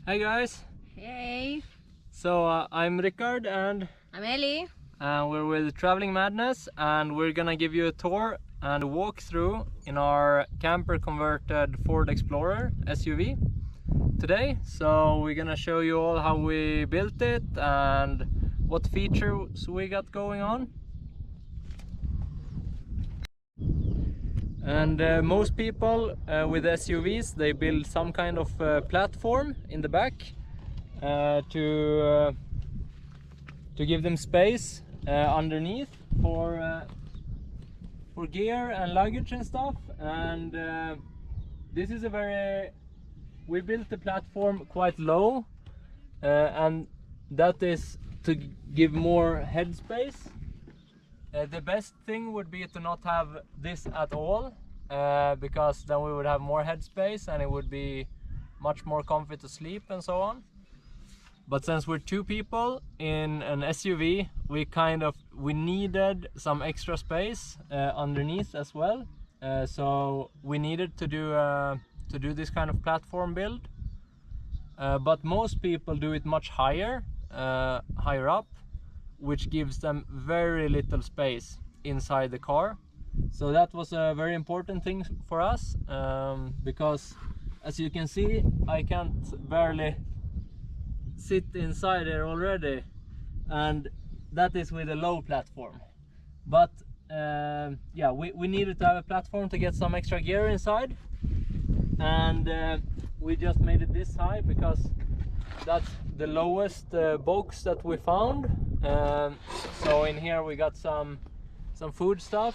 Hi guys! Hey! So I'm Rikard and I'm Ellie. We're with Traveling Madness, and we're gonna give you a tour and a walkthrough in our camper converted Ford Explorer SUV today. So we're gonna show you all how we built it and what features we got going on. And most people with SUVs, they build some kind of platform in the back to give them space underneath for gear and luggage and stuff. And this is we built the platform quite low, and that is to give more headspace. The best thing would be to not have this at all, because then we would have more headspace and it would be much more comfy to sleep and so on. But since we're two people in an SUV, we needed some extra space underneath as well. So we needed to do this kind of platform build. But most people do it much higher up, which gives them very little space inside the car. So that was a very important thing for us, because as you can see, I can't barely sit inside there already, and that is with a low platform. But yeah, we needed to have a platform to get some extra gear inside, and we just made it this high because that's the lowest box that we found. So in here we got some food stuff,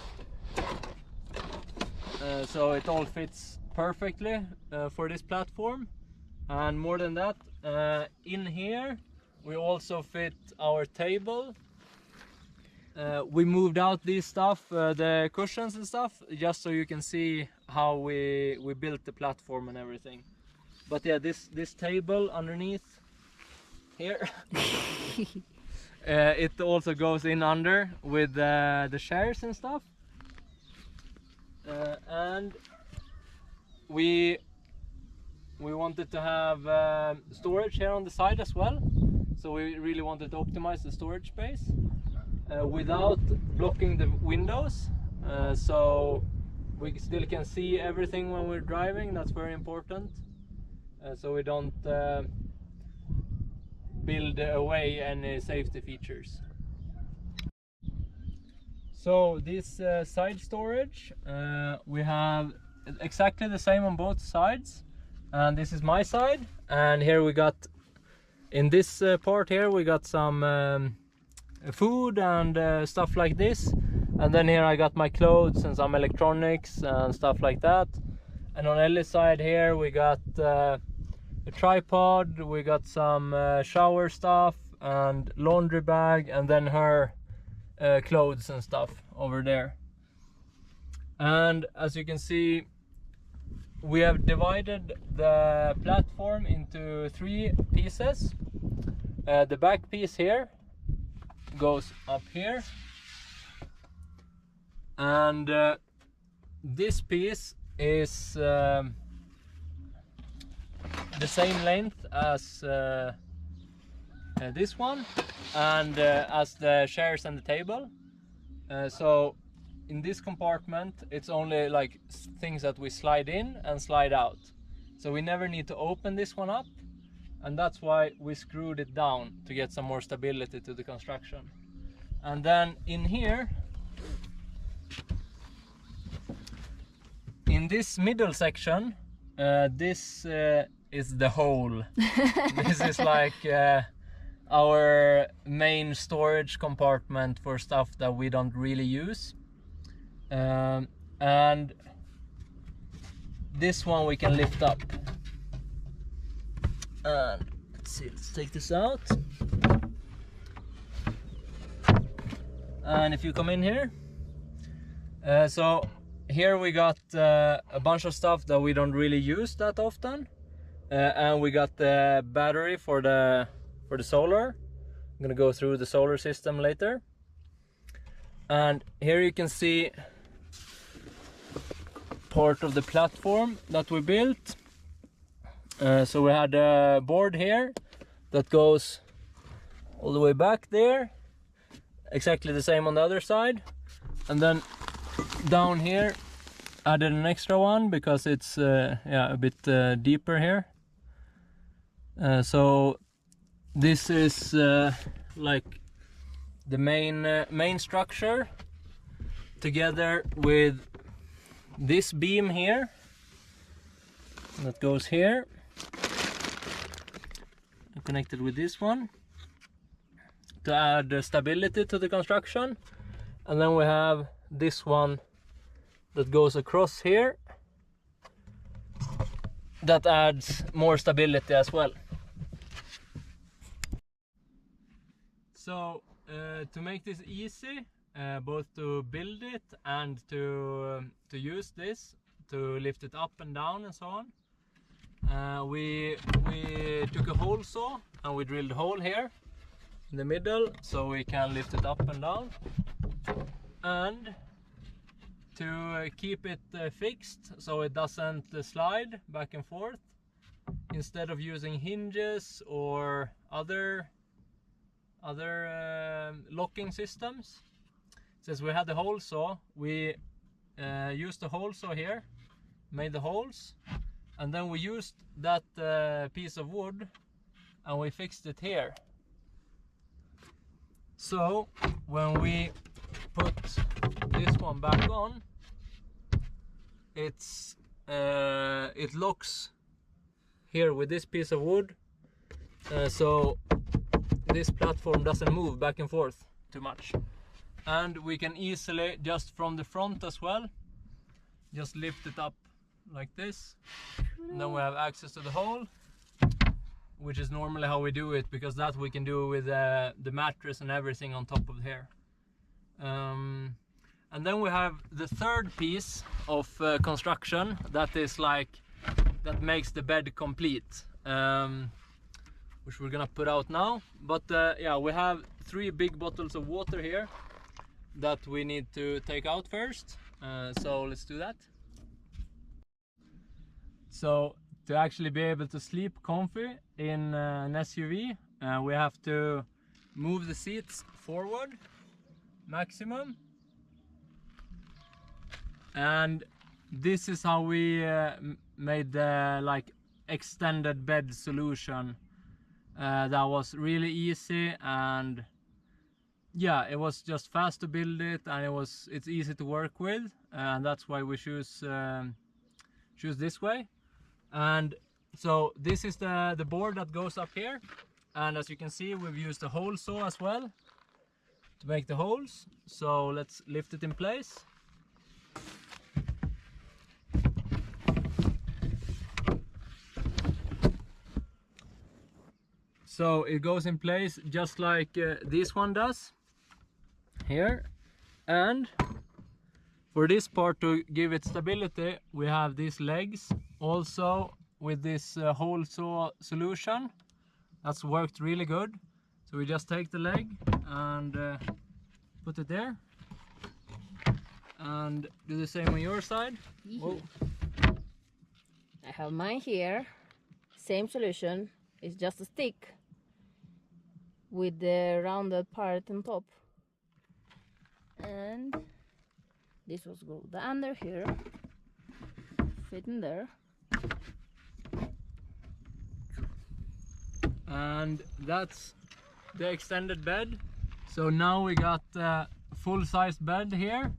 so it all fits perfectly for this platform. And more than that, in here we also fit our table. We moved out this stuff, the cushions and stuff, just so you can see how we built the platform and everything. But yeah, this table underneath here it also goes in under with the chairs and stuff, and we wanted to have storage here on the side as well, so we really wanted to optimize the storage space without blocking the windows, so we still can see everything when we're driving. That's very important, so we don't build away any safety features. So this side storage, we have exactly the same on both sides, and this is my side, and here we got, in this part here, we got some food and stuff like this, and then here I got my clothes and some electronics and stuff like that. And on Ellie's side here we got a tripod, we got some shower stuff and laundry bag, and then her clothes and stuff over there. And as you can see, we have divided the platform into 3 pieces. The back piece here goes up here, and this piece is the same length as this one, and as the chairs and the table. So in this compartment it's only like things that we slide in and slide out, so we never need to open this one up, and that's why we screwed it down to get some more stability to the construction. And then in here, in this middle section, this is the hole. This is like our main storage compartment for stuff that we don't really use, and this one we can lift up. And let's see, let's take this out, and if you come in here, so here we got a bunch of stuff that we don't really use that often, and we got the battery for the solar. I'm gonna go through the solar system later. And here you can see part of the platform that we built. So we had a board here that goes all the way back there, exactly the same on the other side, and then down here added an extra one because it's yeah, a bit deeper here. So this is like the main structure, together with this beam here that goes here, connected with this one to add stability to the construction. And then we have this one that goes across here that adds more stability as well. So to make this easy, both to build it and to use this, to lift it up and down and so on, we took a hole saw and we drilled a hole here in the middle so we can lift it up and down. And to keep it fixed so it doesn't slide back and forth, instead of using hinges or other locking systems, since we had the hole saw, we used the hole saw here, made the holes, and then we used that piece of wood and we fixed it here. So when we put this one back on, it locks here with this piece of wood, so this platform doesn't move back and forth too much. And we can easily, just from the front as well, just lift it up like this, and then we have access to the hole, which is normally how we do it, because that we can do with the mattress and everything on top of here. And then we have the third piece of construction that is like, that makes the bed complete, which we're gonna put out now. But yeah, we have 3 big bottles of water here that we need to take out first, so let's do that. So to actually be able to sleep comfy in an SUV, we have to move the seats forward maximum, and this is how we made the like extended bed solution. That was really easy, and yeah, it was just fast to build it, and it's easy to work with, and that's why we choose this way. And so this is the board that goes up here, and as you can see, we've used a hole saw as well to make the holes. So let's lift it in place. So it goes in place just like this one does here. And for this part, to give it stability, we have these legs also with this hole saw solution. That's worked really good. So we just take the leg and put it there, and do the same on your side. Whoa. I have mine here, same solution. It's just a stick with the rounded part on top, and this was go under here, fit in there, and that's the extended bed. So now we got a full-size bed here,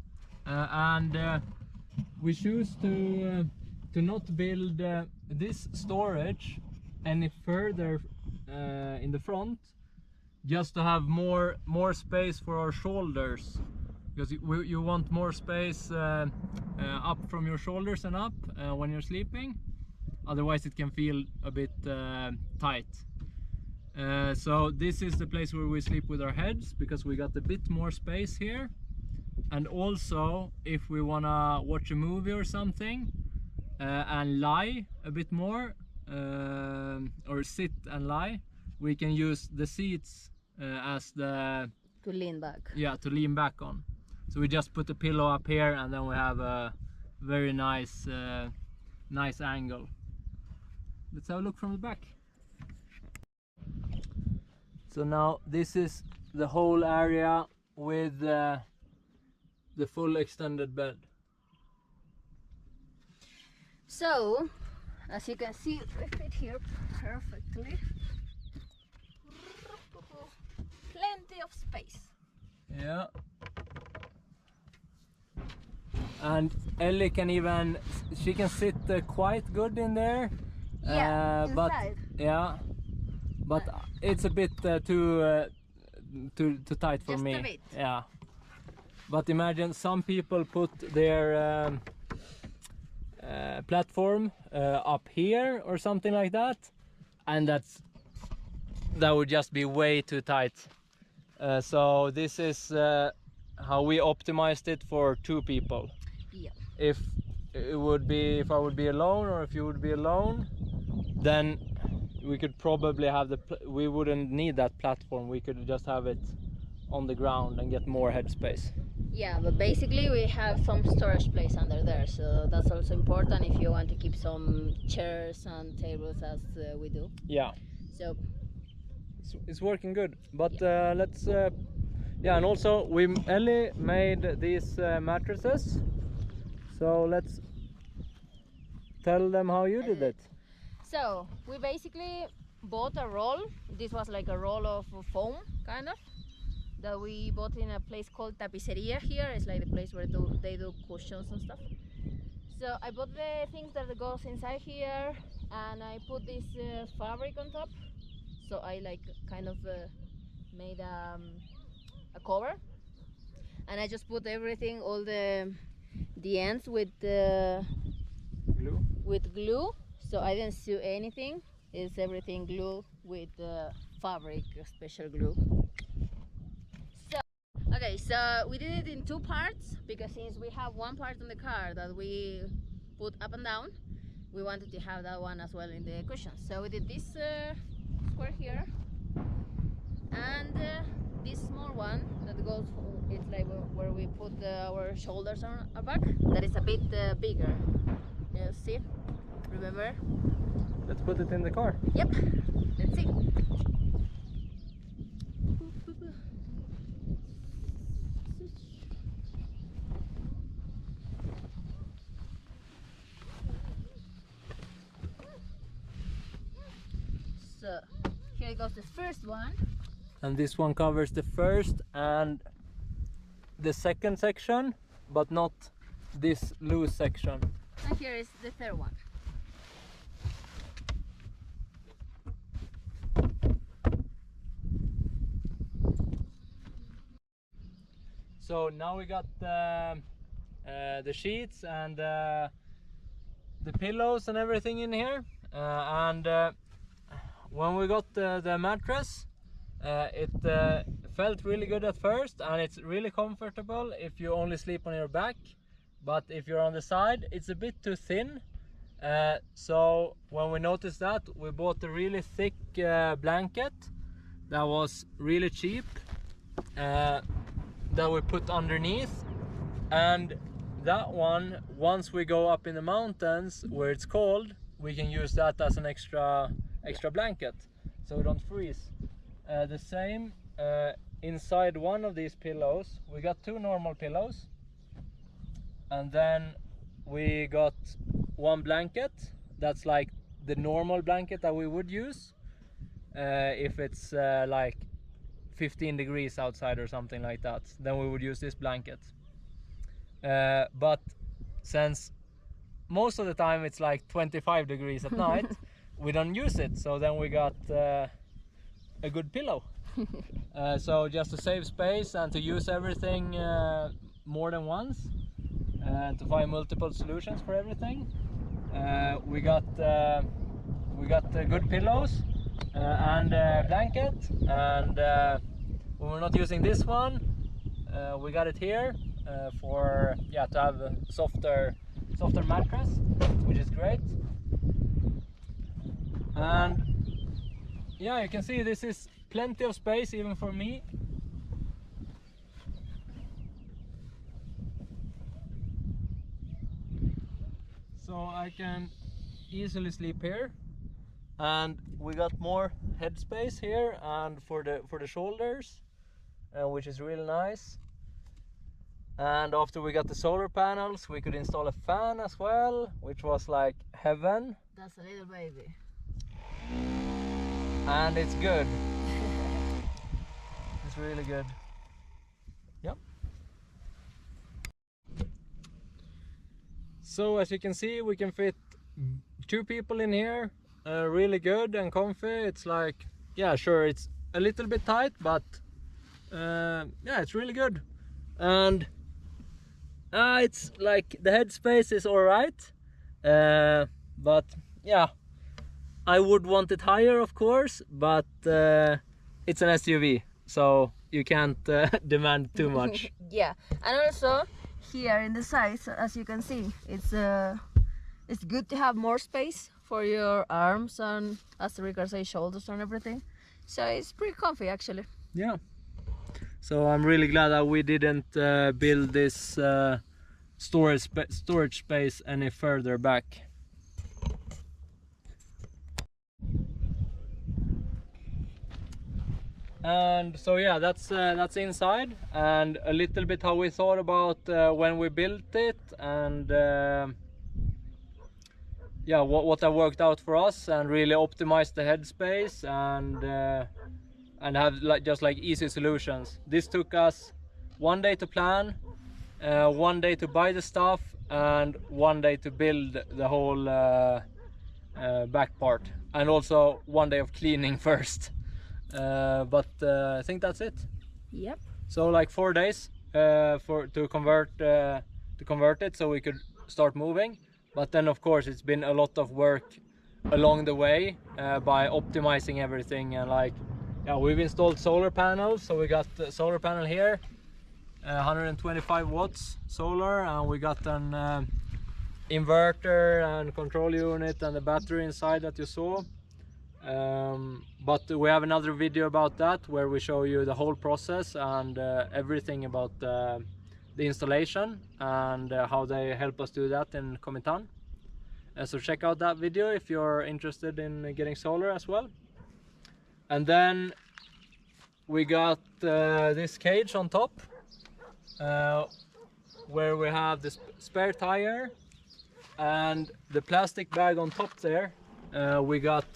and we choose to not build this storage any further in the front, just to have more space for our shoulders, because you want more space up from your shoulders and up when you're sleeping. Otherwise it can feel a bit tight. So this is the place where we sleep with our heads, because we got a bit more space here. And also, if we wanna watch a movie or something and lie a bit more, or sit and lie, we can use the seats as the to lean back. Yeah, to lean back on. So we just put the pillow up here, and then we have a very nice nice angle. let's have a look from the back. So now this is the whole area with the full extended bed. So, as you can see, we fit here perfectly. Plenty of space. Yeah. And Ellie can even, she can sit quite good in there. Yeah, but inside. yeah, but it's a bit too tight for Just me. a bit. Yeah. But imagine some people put their platform up here or something like that, and that would just be way too tight. So this is how we optimized it for 2 people. Yeah. If I would be alone, or if you would be alone, then we could probably have we wouldn't need that platform. We could just have it on the ground and get more headspace. Yeah, but basically we have some storage place under there, so that's also important if you want to keep some chairs and tables as we do. Yeah. So it's working good, but let's yeah, and also Ellie made these mattresses, so let's tell them how you did it. So we basically bought a roll. This was like a roll of foam, kind of, that we bought in a place called Tapiceria here. It's like the place where they do cushions and stuff. So I bought the things that goes inside here, and I put this fabric on top. So I like kind of made a cover, and I just put everything, all the ends with glue. So I didn't sew anything. It's everything glue with fabric, special glue. So okay, so we did it in 2 parts, because since we have one part in the car that we put up and down, we wanted to have that one as well in the cushions. So we did this square here, and this small one that goes, it's like where we put our shoulders on our back, that is a bit bigger. You see? Remember? Let's put it in the car. Yep. Let's see. So here goes the first one. And this one covers the first and the second section, but not this loose section. And here is the third one. So now we got the sheets and the pillows and everything in here, and when we got the mattress, it felt really good at first, and it's really comfortable if you only sleep on your back. But if you're on the side, it's a bit too thin. So when we noticed that, we bought a really thick blanket that was really cheap, that we put underneath. And that one, once we go up in the mountains where it's cold, we can use that as an extra blanket, so we don't freeze. The same inside one of these pillows, we got 2 normal pillows, and then we got 1 blanket that's like the normal blanket that we would use if it's like 15 degrees outside or something like that. Then we would use this blanket, but since most of the time it's like 25 degrees at night, we don't use it, so then we got a good pillow. So just to save space and to use everything more than once, and to find multiple solutions for everything, we got good pillows and a blanket. And when we're not using this one, we got it here for to have a softer mattress, which is great. And yeah, you can see this is plenty of space even for me. So I can easily sleep here. And we got more headspace here and for the shoulders, which is really nice. And after we got the solar panels, we could install a fan as well, which was like heaven. That's a little baby. And it's good. It's really good. Yep. So as you can see, we can fit 2 people in here. Really good and comfy. It's like, yeah, sure, it's a little bit tight, but yeah, it's really good. And it's like the headspace is all right, but yeah, I would want it higher, of course, but it's an SUV, so you can't demand too much. Yeah, and also here in the sides, as you can see, it's good to have more space for your arms and, as Rikard says, shoulders and everything. So it's pretty comfy actually. Yeah. So I'm really glad that we didn't build this storage space any further back. And so yeah, that's inside, and a little bit how we thought about when we built it, and yeah, what that worked out for us, and really optimized the headspace, and have just like easy solutions. This took us 1 day to plan, 1 day to buy the stuff, and 1 day to build the whole back part, and also 1 day of cleaning first. But I think that's it. Yep. So like 4 days to convert it, so we could start moving. But then of course it's been a lot of work along the way by optimizing everything, and like, yeah, we've installed solar panels. So we got the solar panel here, 125 watts solar, and we got an inverter and control unit and the battery inside that you saw. But we have another video about that where we show you the whole process and everything about the installation, and how they help us do that in Comitan. So check out that video if you're interested in getting solar as well. And then we got this cage on top, where we have this spare tire and the plastic bag on top there. We got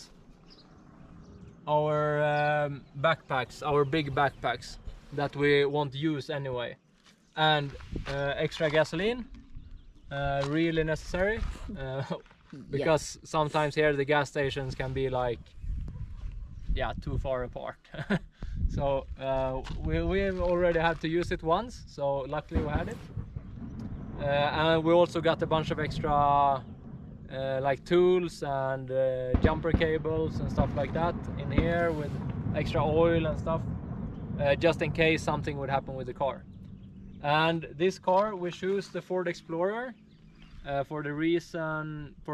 our backpacks, our big backpacks that we won't use anyway, and extra gasoline, really necessary, because sometimes here the gas stations can be like, yeah, too far apart. So we've already had to use it once, so luckily we had it. And we also got a bunch of extra like tools and jumper cables and stuff like that in here, with extra oil and stuff, just in case something would happen with the car. And this car, we choose the Ford Explorer for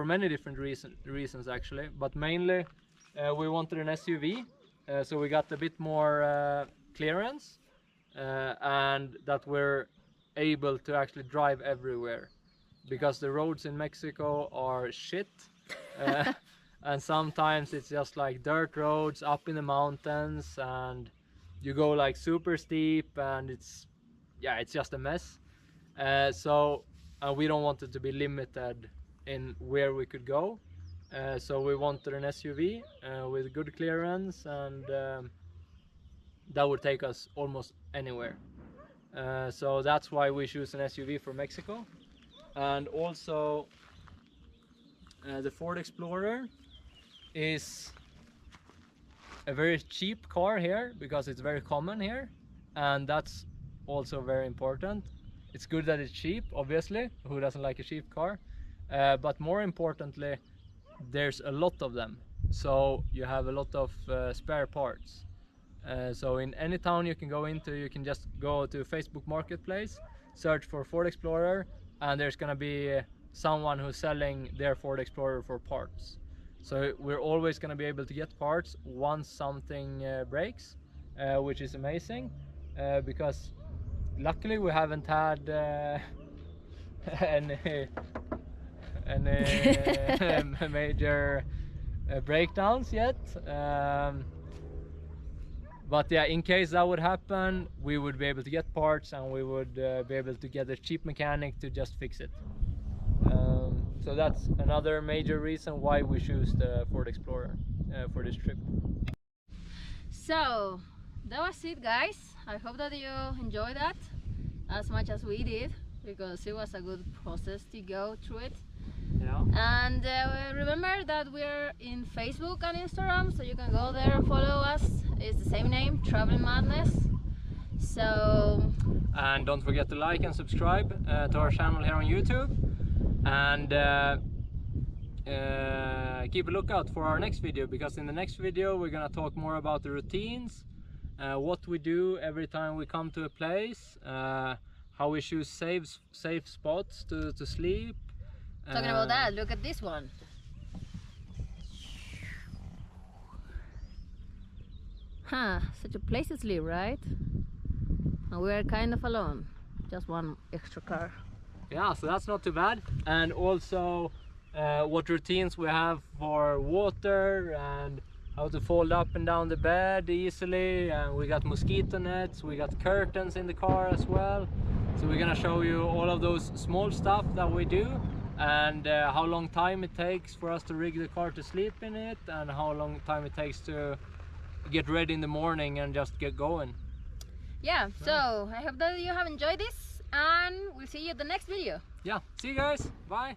many different reasons actually, but mainly we wanted an SUV, so we got a bit more clearance, and that we're able to actually drive everywhere, because the roads in Mexico are shit, and sometimes it's just like dirt roads up in the mountains, and you go like super steep, and it's just a mess. So we don't want it to be limited in where we could go, so we wanted an SUV with good clearance, and that would take us almost anywhere. So that's why we choose an SUV for Mexico. And also the Ford Explorer is a very cheap car here, because it's very common here, and that's also very important. It's good that it's cheap, obviously, who doesn't like a cheap car, but more importantly, there's a lot of them, so you have a lot of spare parts. So in any town you can go into, you can just go to Facebook Marketplace, search for Ford Explorer, and there's gonna be someone who's selling their Ford Explorer for parts. So we're always gonna be able to get parts once something breaks, which is amazing, because luckily we haven't had any major breakdowns yet. But yeah, in case that would happen, we would be able to get parts, and we would be able to get a cheap mechanic to just fix it. So that's another major reason why we choose the Ford Explorer for this trip. So that was it, guys. I hope that you enjoyed that as much as we did, because it was a good process to go through it. Yeah. And remember that we're in Facebook and Instagram, so you can go there and follow us. It's the same name, Traveling Madness. So, and don't forget to like and subscribe to our channel here on YouTube, and keep a lookout for our next video, because in the next video we're gonna talk more about the routines, what we do every time we come to a place, how we choose safe spots to sleep. Talking about that, look at this one. Such a place to sleep, right? And we are kind of alone, just one extra car. Yeah, so that's not too bad. And also what routines we have for water, and how to fold up and down the bed easily, and we got mosquito nets, we got curtains in the car as well. So we're gonna show you all of those small stuff that we do, and how long time it takes for us to rig the car to sleep in it, and how long time it takes to get ready in the morning and just get going. Yeah, so I hope that you have enjoyed this, and we'll see you in the next video. Yeah, see you guys, bye.